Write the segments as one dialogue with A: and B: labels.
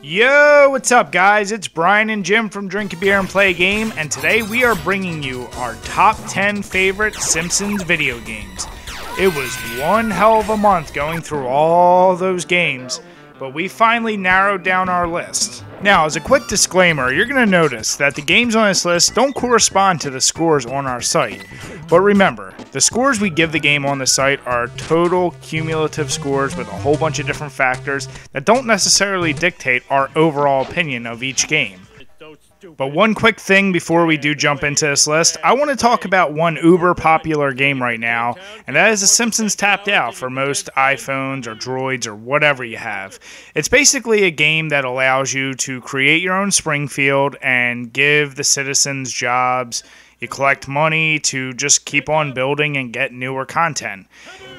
A: Yo, what's up guys? It's Brian and Jim from DrinkABeerandPlayAGame, and today we are bringing you our top 10 favorite Simpsons video games. It was one hell of a month going through all those games, but we finally narrowed down our list. Now, as a quick disclaimer, you're going to notice that the games on this list don't correspond to the scores on our site. But remember, the scores we give the game on the site are total cumulative scores with a whole bunch of different factors that don't necessarily dictate our overall opinion of each game. But one quick thing before we do jump into this list, I want to talk about one uber popular game right now, and that is The Simpsons Tapped Out for most iPhones or Droids or whatever you have. It's basically a game that allows you to create your own Springfield and give the citizens jobs. You collect money to just keep on building and get newer content.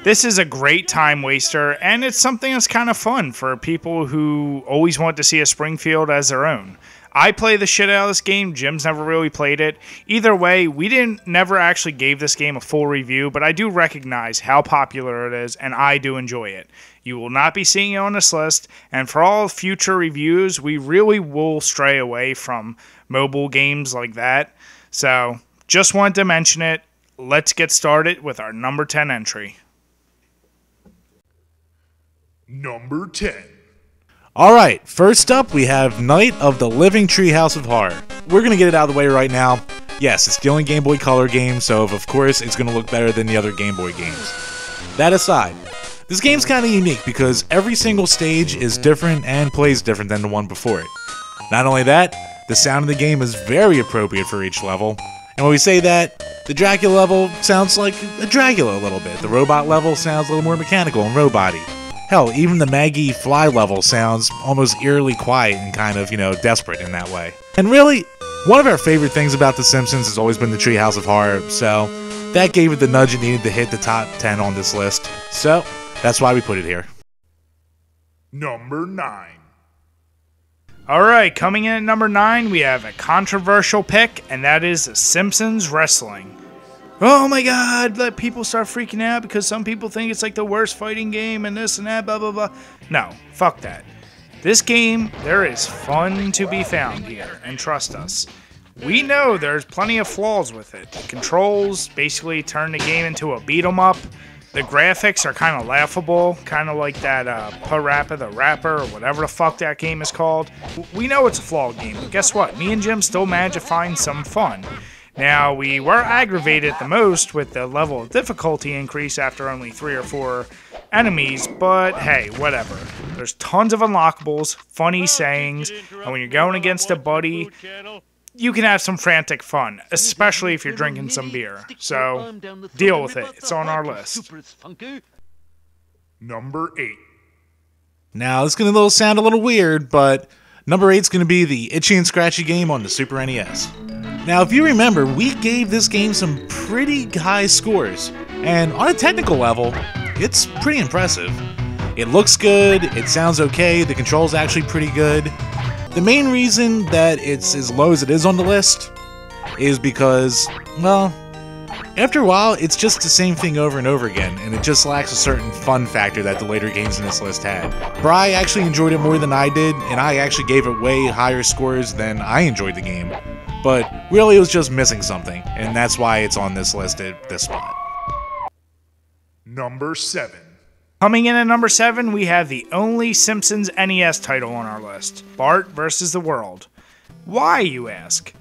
A: This is a great time waster, and it's something that's kind of fun for people who always want to see a Springfield as their own. I play the shit out of this game. Jim's never really played it. Either way, we never actually gave this game a full review, but I do recognize how popular it is, and I do enjoy it. You will not be seeing it on this list, and for all future reviews, we really will stray away from mobile games like that. So, just wanted to mention it. Let's get started with our number 10 entry.
B: Number 10.
C: Alright, first up we have Night of the Living Treehouse of Horror. We're going to get it out of the way right now. Yes, it's the only Game Boy Color game, so of course it's going to look better than the other Game Boy games. That aside, this game's kind of unique because every single stage is different and plays different than the one before it. Not only that, the sound of the game is very appropriate for each level. And when we say that, the Dracula level sounds like a Dracula a little bit. The robot level sounds a little more mechanical and robot-y. Hell, even the Maggie Fly level sounds almost eerily quiet and kind of, desperate in that way. And really, one of our favorite things about The Simpsons has always been the Treehouse of Horror, so that gave it the nudge it needed to hit the top 10 on this list. So, that's why we put it here.
B: Number 9.
A: Alright, coming in at number 9, we have a controversial pick, and that is Simpsons Wrestling. Oh my god, let people start freaking out because some people think it's like the worst fighting game and this and that, blah blah blah. No, fuck that. This game, there is fun to be found here, and trust us. We know there's plenty of flaws with it. The controls basically turn the game into a beat 'em up. The graphics are kind of laughable, kind of like that Parappa the Rapper or whatever the fuck that game is called. We know it's a flawed game, but guess what? Me and Jim still managed to find some fun. Now, we were aggravated the most with the level of difficulty increase after only 3 or 4 enemies, but hey, whatever. There's tons of unlockables, funny sayings, and when you're going against a buddy, you can have some frantic fun, especially if you're drinking some beer. So, deal with it. It's on our list.
B: Number 8.
C: Now, this is going to sound a little weird, but number 8 is going to be the Itchy and Scratchy game on the Super NES. Now, if you remember, we gave this game some pretty high scores, and on a technical level, it's pretty impressive. It looks good, it sounds okay, the control's actually pretty good. The main reason that it's as low as it is on the list is because, well, after a while, it's just the same thing over and over again, and it just lacks a certain fun factor that the later games in this list had. Bri actually enjoyed it more than I did, and I actually gave it way higher scores than I enjoyed the game. But really, it was just missing something, and that's why it's on this list at this spot.
B: Number 7.
A: Coming in at number 7, we have the only Simpsons NES title on our list, Bart vs. the World. Why, you ask?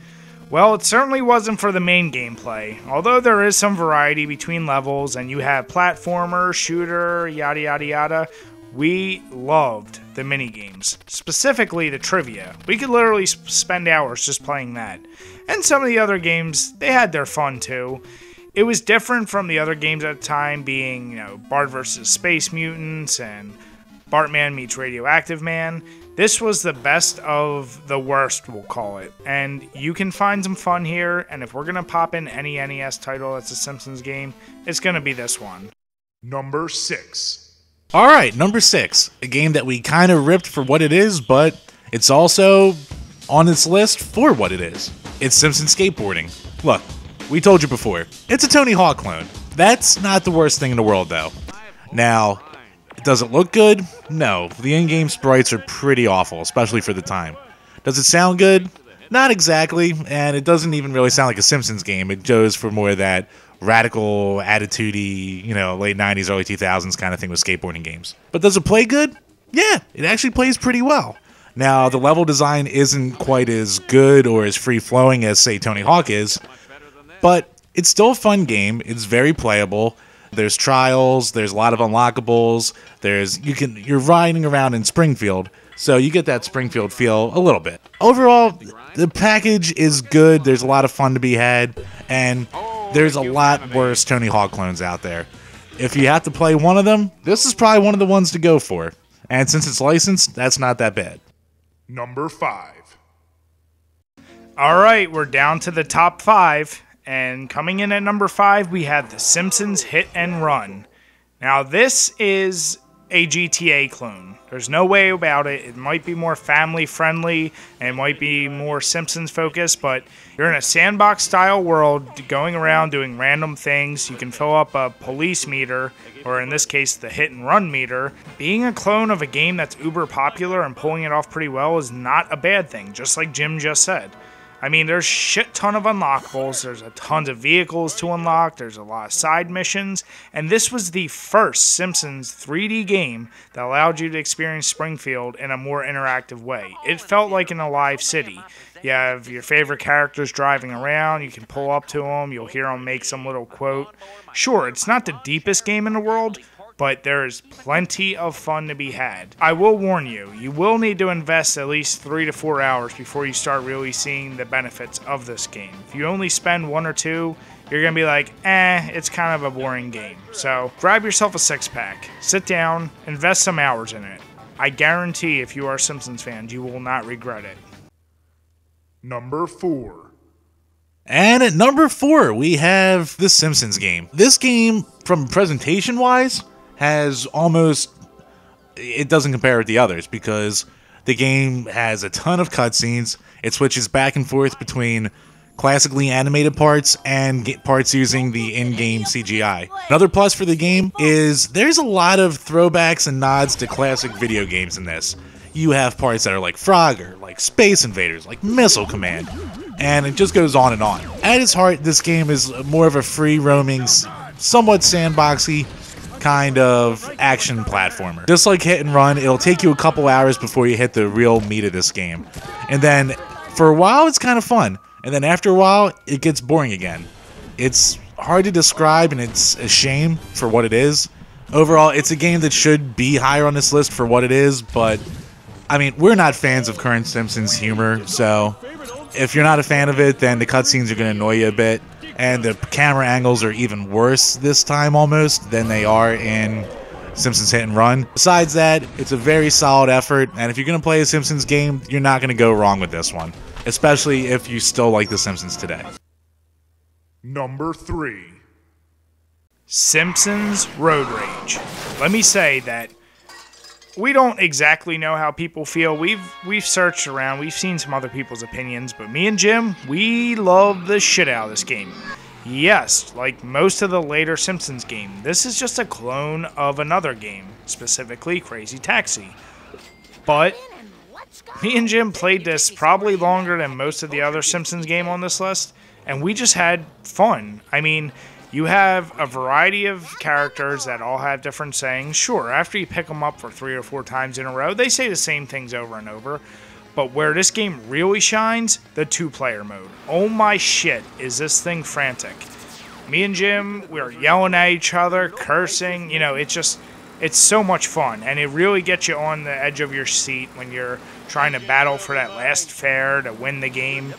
A: Well, it certainly wasn't for the main gameplay, although there is some variety between levels, and you have platformer, shooter, yada yada yada. We loved the minigames, specifically the trivia. We could literally spend hours just playing that. And some of the other games, they had their fun too. It was different from the other games at the time, being, Bart vs. Space Mutants and Bartman meets Radioactive Man. This was the best of the worst, we'll call it. And you can find some fun here, and if we're going to pop in any NES title that's a Simpsons game, it's going to be this one.
B: Number 6.
C: Alright, number 6. A game that we kind of ripped for what it is, but it's also on this list for what it is. It's Simpsons Skateboarding. Look, we told you before, it's a Tony Hawk clone. That's not the worst thing in the world, though. Now, Does it look good? No. The in-game sprites are pretty awful, especially for the time. Does it sound good? Not exactly, and it doesn't even really sound like a Simpsons game. It goes for more of that radical, attitude-y, late 90s, early 2000s kind of thing with skateboarding games. But does it play good? Yeah, it actually plays pretty well. Now, the level design isn't quite as good or as free-flowing as, say, Tony Hawk is, but it's still a fun game. It's very playable. There's trials, there's a lot of unlockables, you're riding around in Springfield, so you get that Springfield feel a little bit. Overall, the package is good, there's a lot of fun to be had, and there's a lot worse Tony Hawk clones out there. If you have to play one of them, this is probably one of the ones to go for. And since it's licensed, that's not that bad.
B: Number 5.
A: Alright, we're down to the top 5. And coming in at number 5, we have the Simpsons Hit and Run. Now, this is a GTA clone. There's no way about it. It might be more family-friendly, and it might be more Simpsons-focused, but you're in a sandbox-style world going around doing random things. You can fill up a police meter, or in this case, the hit and run meter. Being a clone of a game that's uber popular and pulling it off pretty well is not a bad thing, just like Jim just said. I mean, there's shit ton of unlockables, there's a tons of vehicles to unlock, there's a lot of side missions, and this was the first Simpsons 3D game that allowed you to experience Springfield in a more interactive way. It felt like an alive city. You have your favorite characters driving around, you can pull up to them, you'll hear them make some little quote. Sure, it's not the deepest game in the world, but there is plenty of fun to be had. I will warn you, you will need to invest at least 3 to 4 hours before you start really seeing the benefits of this game. If you only spend 1 or 2, you're going to be like, it's kind of a boring game. So grab yourself a 6-pack, sit down, invest some hours in it. I guarantee if you are Simpsons fans, you will not regret it.
B: Number 4.
C: And at number 4, we have the Simpsons Game. This game, from presentation-wise, has almost, it doesn't compare with the others because the game has a ton of cutscenes. It switches back and forth between classically animated parts and parts using the in-game CGI. Another plus for the game is there's a lot of throwbacks and nods to classic video games in this. You have parts that are like Frogger, like Space Invaders, like Missile Command, and it just goes on and on. At its heart, this game is more of a free-roaming, somewhat sandboxy kind of action platformer. Just like Hit and Run, it'll take you a couple hours before you hit the real meat of this game. And then, for a while, it's kind of fun. And then after a while, it gets boring again. It's hard to describe, and it's a shame for what it is. Overall, it's a game that should be higher on this list for what it is, but, I mean, we're not fans of current Simpsons humor, so if you're not a fan of it, then the cutscenes are going to annoy you a bit. And the camera angles are even worse this time almost than they are in Simpsons Hit and Run. Besides that, it's a very solid effort, and if you're going to play a Simpsons game, you're not going to go wrong with this one. Especially if you still like The Simpsons today.
B: Number 3.
A: Simpsons Road Rage. Let me say that we don't exactly know how people feel. We've searched around, we've seen some other people's opinions, but me and Jim, we love the shit out of this game. Yes, like most of the later Simpsons game, this is just a clone of another game, specifically Crazy Taxi. But me and Jim played this probably longer than most of the other Simpsons game on this list, and we just had fun. I mean, you have a variety of characters that all have different sayings. Sure, after you pick them up for 3 or 4 times in a row, they say the same things over and over. But where this game really shines, the 2-player mode. Oh my shit, is this thing frantic. Me and Jim, we were yelling at each other, cursing, it's so much fun. And it really gets you on the edge of your seat when you're trying to battle for that last fare to win the game.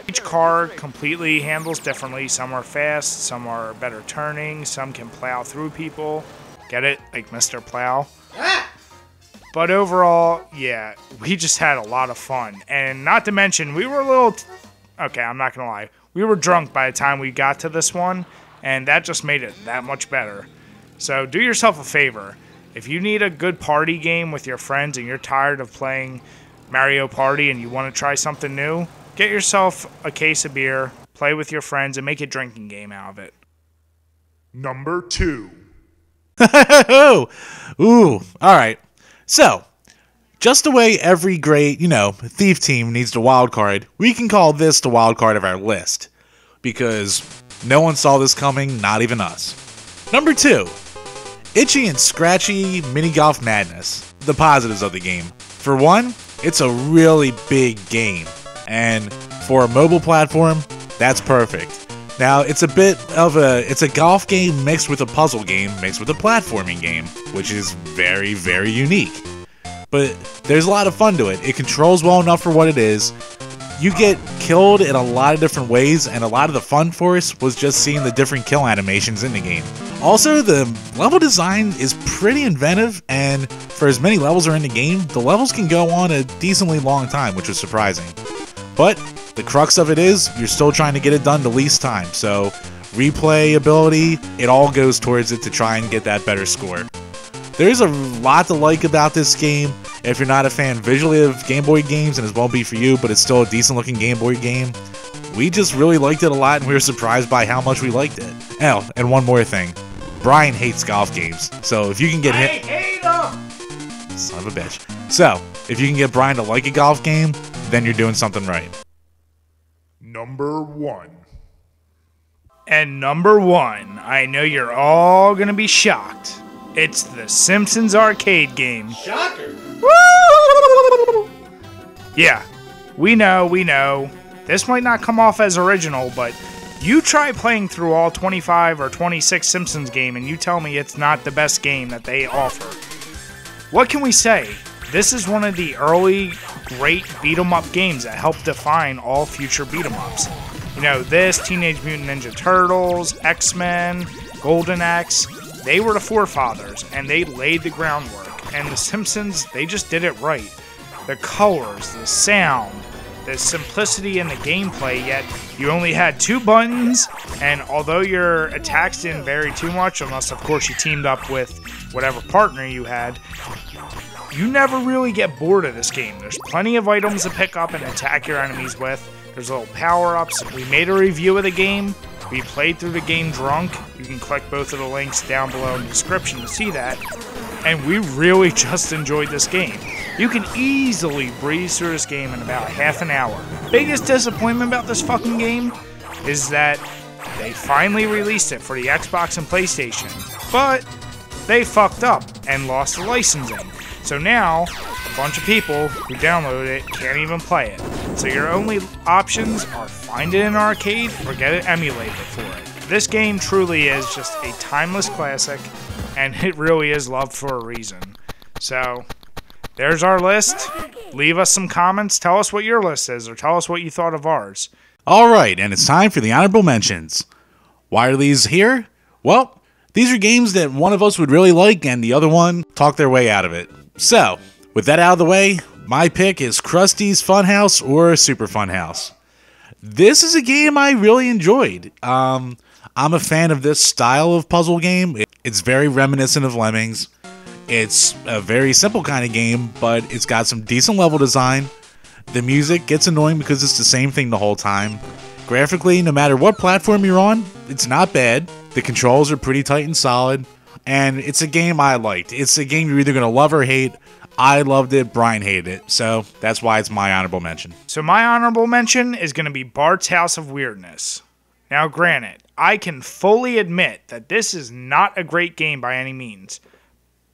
A: Each car completely handles differently. Some are fast, some are better turning, some can plow through people. Get it? Like Mr. Plow. But overall, yeah, we just had a lot of fun. And not to mention, we were a little... okay, I'm not going to lie. We were drunk by the time we got to this one, and that just made it that much better. So do yourself a favor. If you need a good party game with your friends and you're tired of playing Mario Party and you want to try something new, get yourself a case of beer, play with your friends, and make a drinking game out of it.
B: Number 2.
C: Ooh, alright. So, just the way every great, thief team needs the wild card, we can call this the wild card of our list. Because no one saw this coming, not even us. Number 2. Itchy and Scratchy Mini Golf Madness. The positives of the game. For one, it's a really big game. And for a mobile platform, that's perfect. Now, it's a golf game mixed with a puzzle game, mixed with a platforming game, which is very, very unique. But there's a lot of fun to it. It controls well enough for what it is. You get killed in a lot of different ways, and a lot of the fun for us was just seeing the different kill animations in the game. Also, the level design is pretty inventive, and for as many levels are in the game, the levels can go on a decently long time, which was surprising. But the crux of it is, you're still trying to get it done the least time, so replayability, it all goes towards it to try and get that better score. There's a lot to like about this game. If you're not a fan visually of Game Boy games, and it won't be for you, but it's still a decent looking Game Boy game, we just really liked it a lot, and we were surprised by how much we liked it. Oh, and one more thing. Brian hates golf games, so if you can get him... I hate them! Son of a bitch. So, if you can get Brian to like a golf game, then you're doing something right.
B: Number 1.
A: And number 1, I know you're all gonna be shocked. It's the Simpsons arcade game.
C: Shocker!
A: Yeah, we know. This might not come off as original, but you try playing through all 25 or 26 Simpsons game and you tell me it's not the best game that they offer. What can we say? This is one of the early great beat-em-up games that helped define all future beat-em-ups. This, Teenage Mutant Ninja Turtles, X-Men, Golden Axe, they were the forefathers, and they laid the groundwork. And the Simpsons, they just did it right. The colors, the sound, the simplicity in the gameplay, yet you only had 2 buttons, and although your attacks didn't vary too much, unless of course you teamed up with whatever partner you had, you never really get bored of this game. There's plenty of items to pick up and attack your enemies with. There's little power-ups. We made a review of the game. We played through the game drunk. You can click both of the links down below in the description to see that. And we really just enjoyed this game. You can easily breeze through this game in about half an hour. Biggest disappointment about this fucking game is that they finally released it for the Xbox and PlayStation. But they fucked up and lost the licensing. So now, a bunch of people who download it can't even play it. So your only options are find it in an arcade or get it emulated for it. This game truly is just a timeless classic, and it really is loved for a reason. So, there's our list. Leave us some comments. Tell us what your list is, or tell us what you thought of ours.
C: Alright, and it's time for the honorable mentions. Why are these here? Well, these are games that one of us would really like, and the other one talked their way out of it. So, with that out of the way, my pick is Krusty's Funhouse or Super Funhouse. This is a game I really enjoyed. I'm a fan of this style of puzzle game. It's very reminiscent of Lemmings. It's a very simple kind of game, but it's got some decent level design. The music gets annoying because it's the same thing the whole time. Graphically, no matter what platform you're on, it's not bad. The controls are pretty tight and solid. And it's a game I liked. It's a game you're either going to love or hate. I loved it, Brian hated it. So that's why it's my honorable mention.
A: So my honorable mention is going to be Bart's House of Weirdness. Now granted, I can fully admit that this is not a great game by any means.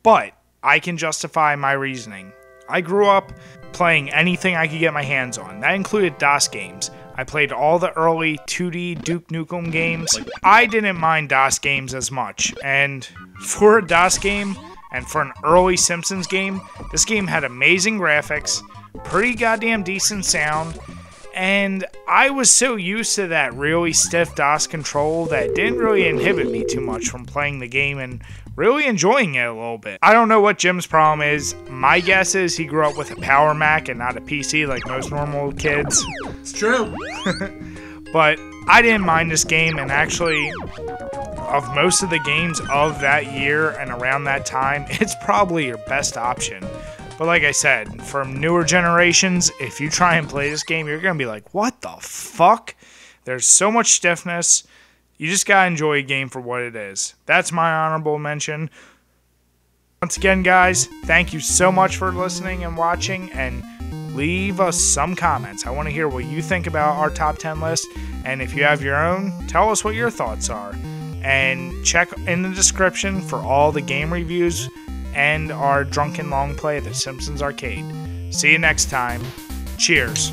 A: But I can justify my reasoning. I grew up playing anything I could get my hands on. That included DOS games. I played all the early 2D Duke Nukem games. I didn't mind DOS games as much, and for a DOS game, and for an early Simpsons game, this game had amazing graphics, pretty goddamn decent sound, and I was so used to that really stiff DOS control that it didn't really inhibit me too much from playing the game and really enjoying it a little bit. I don't know what Jim's problem is. My guess is he grew up with a Power Mac and not a PC like most normal kids.
C: It's true.
A: But I didn't mind this game, and actually, of most of the games of that year and around that time, it's probably your best option. But like I said, from newer generations, if you try and play this game, you're going to be like, what the fuck? There's so much stiffness. You just gotta enjoy a game for what it is. That's my honorable mention. Once again, guys, thank you so much for listening and watching, and leave us some comments. I want to hear what you think about our top 10 list, and if you have your own, tell us what your thoughts are. And check in the description for all the game reviews and our drunken long play, The Simpsons Arcade. See you next time. Cheers.